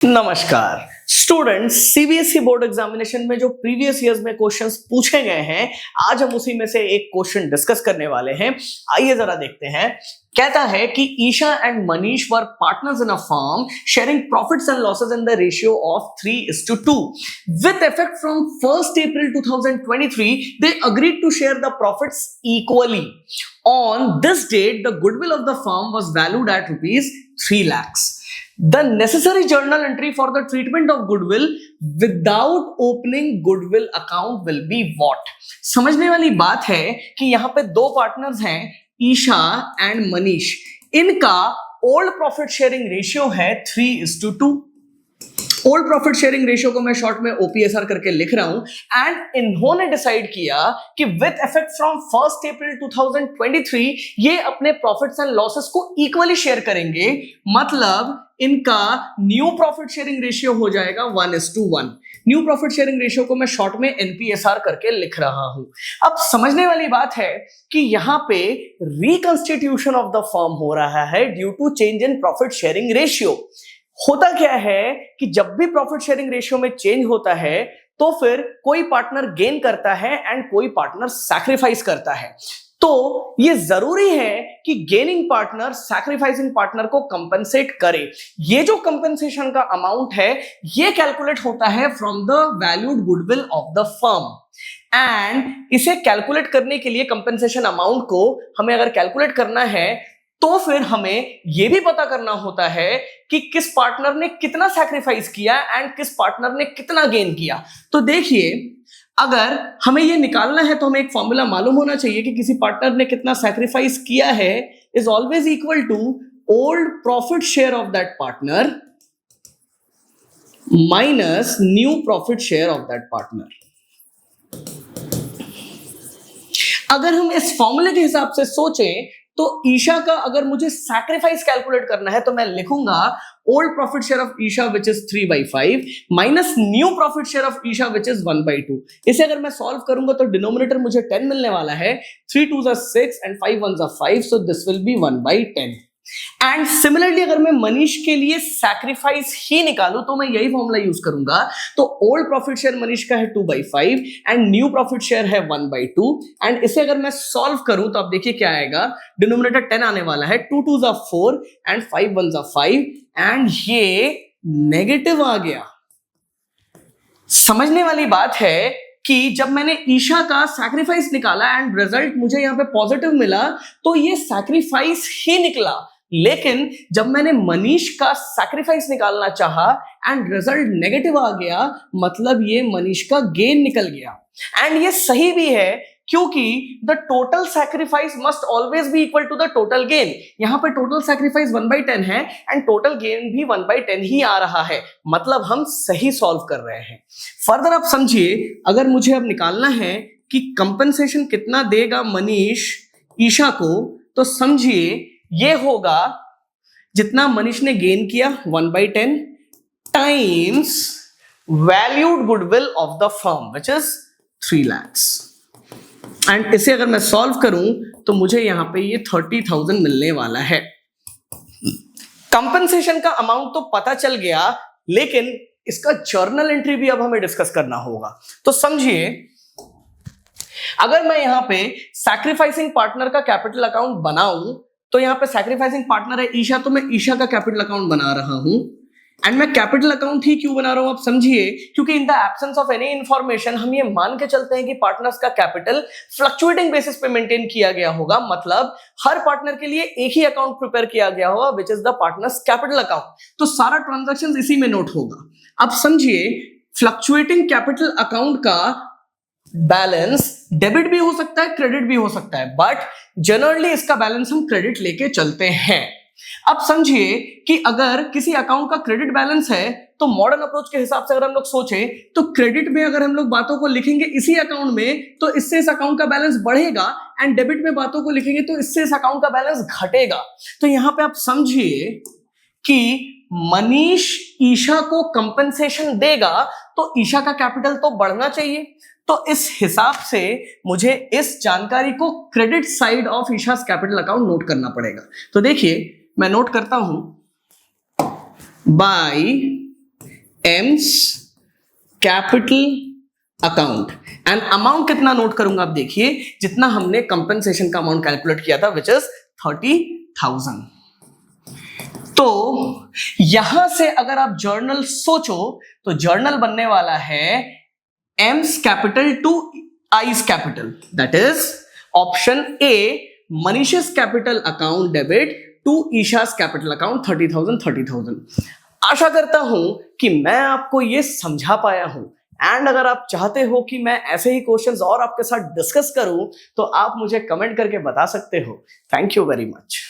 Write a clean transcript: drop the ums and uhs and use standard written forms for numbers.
नमस्कार students, CBSE board examination में जो प्रीवियस ईयर्स में क्वेश्चंस पूछे गए हैं, आज हम उसी में से एक क्वेश्चन डिस्कस करने वाले हैं। आइए जरा देखते हैं। कहता है कि Isha and Manish were partners in a firm sharing profits and losses in the ratio of 3:2 with effect from 1st April 2023 they agreed to share the profits equally. On this date the goodwill of the firm was valued at rupees 3 lakhs. The necessary journal entry for the treatment of goodwill without opening goodwill account will be what? समझने वाली बात है कि यहाँ पे दो partners हैं, Isha and Manish. इनका ओल्ड प्रॉफिट शेयरिंग रेशियो है 3:2। ओल्ड प्रॉफिट शेयरिंग रेशियो को मैं शॉर्ट में ओपीएसआर करके लिख रहा हूं। एंड इन्होंने डिसाइड किया कि with effect from 1st April 2023 ये अपने प्रॉफिट्स एंड लॉसेस को इक्वली शेयर करेंगे। मतलब इनका न्यू प्रॉफिट शेयरिंग रेशियो हो जाएगा 1:1। न्यू प्रॉफिट शेयरिंग रेशियो को मैं शॉर्ट में एनपीएसआर करके लिख रहा हूं। अब समझने वाली बात है कि यहां पे रिकंस्टिट्यूशन ऑफ द फर्म हो रहा है due to change in profit sharing ratio. होता क्या है कि जब भी प्रॉफिट शेयरिंग रेशियो में चेंज होता है तो फिर कोई पार्टनर गेन करता है एंड कोई पार्टनर सैक्रिफाइस करता है। तो ये जरूरी है कि गेनिंग पार्टनर सैक्रिफाइसिंग पार्टनर को कंपनसेट करे। ये जो कंपनसेशन का अमाउंट है ये कैलकुलेट होता है from the valued goodwill of the firm. And इसे कैलकुलेट करने के लिए कंपनसेशन अमाउंट को हमें अगर कैलकुलेट करना है तो फिर हमें यह भी पता करना होता है कि किस पार्टनर ने कितना सैक्रिफाइस किया एंड किस पार्टनर ने कितना गेन किया। तो देखिए, अगर हमें यह निकालना है तो हमें एक फॉर्मूला मालूम होना चाहिए कि किसी पार्टनर ने कितना सैक्रिफाइस किया है is always equal to old profit share of that partner minus new profit share of that partner. अगर हम इस फॉर्मूले के हिसाब से सोचें तो ईशा का अगर मुझे सैक्रिफाइस कैलकुलेट करना है तो मैं लिखूंगा old profit share of Isha which is 3/5 minus new profit share of Isha which is 1/2। इसे अगर मैं सॉल्व करूंगा तो डिनोमिनेटर मुझे 10 मिलने वाला है। 3 2s are 6 and 5 1s are 5, so this will be 1/10। And similarly अगर मैं मनीष के लिए सैक्रिफाइस ही निकालूं तो मैं यही फॉर्मूला यूज करूंगा। तो ओल्ड प्रॉफिट शेयर मनीष का है 2/5 एंड न्यू प्रॉफिट शेयर है 1/2। एंड इसे अगर मैं सॉल्व करूं तो आप देखिए क्या आएगा, डिनोमिनेटर 10 आने वाला है, 2 2s are 4 and 5 1s are 5 and ये नेगेटिव आ गया। समझने वाली बात है कि जब मैंने ईशा का सैक्रिफाइस निकाला एंड रिजल्ट मुझे यहां पे पॉजिटिव मिला तो ये सैक्रिफाइस ही निकला। लेकिन जब मैंने मनीष का सैक्रिफाइस निकालना चाहा एंड रिजल्ट नेगेटिव आ गया, मतलब ये मनीष का गेन निकल गया। एंड ये सही भी है क्योंकि the total sacrifice must always be equal to the total gain. यहां पे टोटल सैक्रिफाइस 1/10 है एंड टोटल गेन भी 1/10 ही आ रहा है, मतलब हम सही सॉल्व कर रहे हैं। फर्दर आप समझिए, अगर मुझे अब निकालना है कि कंपनसेशन कितना देगा मनीष ईशा को, तो समझिए ये होगा जितना मनीष ने गेन किया 1/10 times valued goodwill of the firm which is 3 lakhs। And इसे अगर मैं सॉल्व करूं तो मुझे यहां पे ये 30,000 मिलने वाला है। कंपनसेशन का अमाउंट तो पता चल गया, लेकिन इसका जर्नल एंट्री भी अब हमें डिस्कस करना होगा। तो समझिए, अगर मैं यहां पे सैक्रिफाइसिंग पार्टनर का कैपिटल अकाउंट बनाऊं तो यहां पे सैक्रिफाइसिंग पार्टनर है ईशा, तो मैं ईशा का कैपिटल अकाउंट बना रहा हूं। एंड मैं कैपिटल अकाउंट ही क्यों बना रहा हूं आप समझिए, क्योंकि in the absence of any information हम ये मान के चलते हैं कि पार्टनर्स का कैपिटल फ्लक्चुएटिंग बेसिस पे मेंटेन किया गया होगा। मतलब हर पार्टनर के लिए एक ही अकाउंट प्रिपेयर किया गया होगा which is the partners capital account. तो सारा ट्रांजैक्शन इसी में नोट होगा। अब समझिए, फ्लक्चुएटिंग कैपिटल अकाउंट का बैलेंस डेबिट भी हो सकता है, क्रेडिट भी हो सकता है, बट जनरली इसका बैलेंस हम क्रेडिट लेके चलते हैं। अब समझिए कि अगर किसी अकाउंट का क्रेडिट बैलेंस है तो मॉडर्न अप्रोच के हिसाब से अगर हम लोग सोचें तो क्रेडिट में अगर हम लोग बातों को लिखेंगे इसी अकाउंट में तो इससे इस अकाउंट का बैलेंस बढ़ेगा, एंड डेबिट में बातों को लिखेंगे तो इससे इस अकाउंट का बैलेंस घटेगा। तो यहां पे आप समझिए कि मनीष ईशा को कंपनसेशन देगा तो ईशा का कैपिटल तो बढ़ना चाहिए। तो इस हिसाब से मुझे इस जानकारी को क्रेडिट साइड ऑफ ईशा's कैपिटल अकाउंट नोट करना पड़ेगा। तो देखिए, मैं नोट करता हूं, बाय एम्स कैपिटल अकाउंट एंड अमाउंट कितना नोट करूंगा, आप देखिए जितना हमने कंपनसेशन का अमाउंट कैलकुलेट किया था विच इज 30,000। तो यहां से अगर आप जर्नल सोचो तो जर्नल बनने वाला है एम्स कैपिटल टू आईज capital, that is option A मनीषस कैपिटल अकाउंट डेबिट टू ईशास कैपिटल अकाउंट 30,000। आशा करता हूं कि मैं आपको ये समझा पाया हूं एंड अगर आप चाहते हो कि मैं ऐसे ही क्वेश्चंस और आपके साथ डिस्कस करूं तो आप मुझे कमेंट करके बता सकते हो। Thank you very much.